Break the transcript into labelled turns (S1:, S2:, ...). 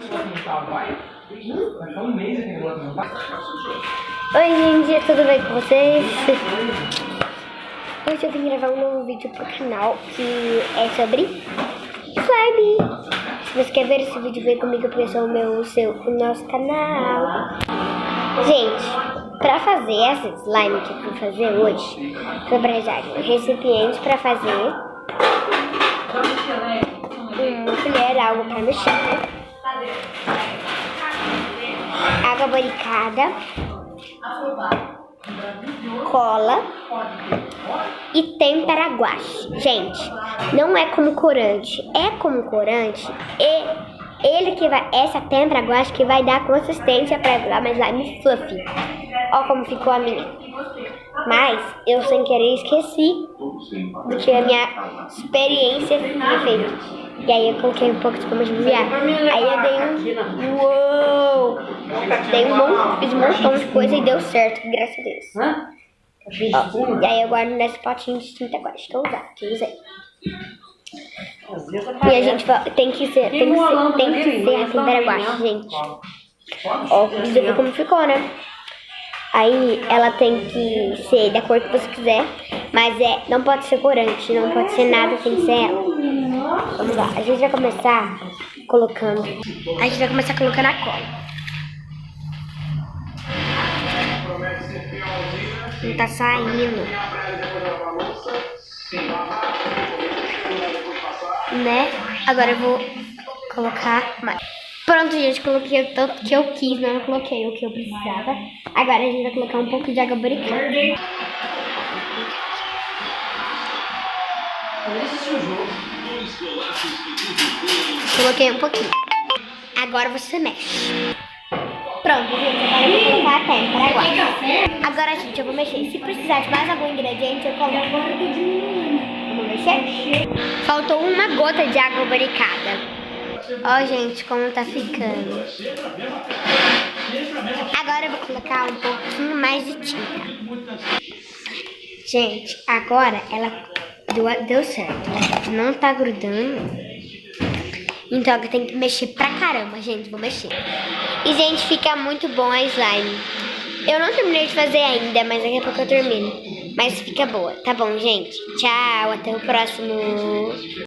S1: Oi gente, tudo bem com vocês? Hoje eu vim gravar um novo vídeo pro canal que é sobre slime. Se você quer ver esse vídeo, vem comigo porque esse é o nosso canal. Gente, pra fazer essa slime que eu vou fazer hoje, vou precisar de um recipiente pra fazer, uma colher, algo pra mexer, água barricada, cola e tempera guache. Gente, não é como corante, é como corante e ele que vai, essa tempera guache que vai dar a consistência pra virar uma slime fluffy. Ó como ficou a minha. Mas eu sem querer esqueci do que a minha experiência tinha feito. E aí eu coloquei um pouco de espuma de BBA. Aí eu dei uou! Fiz um montão de coisa e deu certo, graças a Deus. Ó, e aí eu guardo nesse potinho de tinta guache que eu usei. E a gente tem que ser a tempera guache, gente. Ó, vocês viram como ficou, né? Aí ela tem que ser da cor que você quiser, mas não pode ser corante, não pode ser nada, tem que ser ela. Vamos lá, a gente vai começar colocando a cola. Não tá saindo, né? Agora eu vou colocar mais. Pronto, gente, coloquei o tanto que eu quis, não coloquei o que eu precisava. Agora a gente vai colocar um pouco de água barricada. Coloquei um pouquinho. Agora você mexe. Pronto, gente, agora eu vou colocar a tempera agora. Agora, gente, eu vou mexer. Se precisar de mais algum ingrediente, eu coloco. Vamos mexer? Faltou uma gota de água barricada. Ó, gente, como tá ficando. Agora eu vou colocar um pouquinho mais de tinta. Gente, agora ela deu certo. Não tá grudando. Então eu tenho que mexer pra caramba, gente. Vou mexer. E, gente, fica muito bom a slime. Eu não terminei de fazer ainda, mas daqui a pouco eu termino. Mas fica boa. Tá bom, gente? Tchau, até o próximo.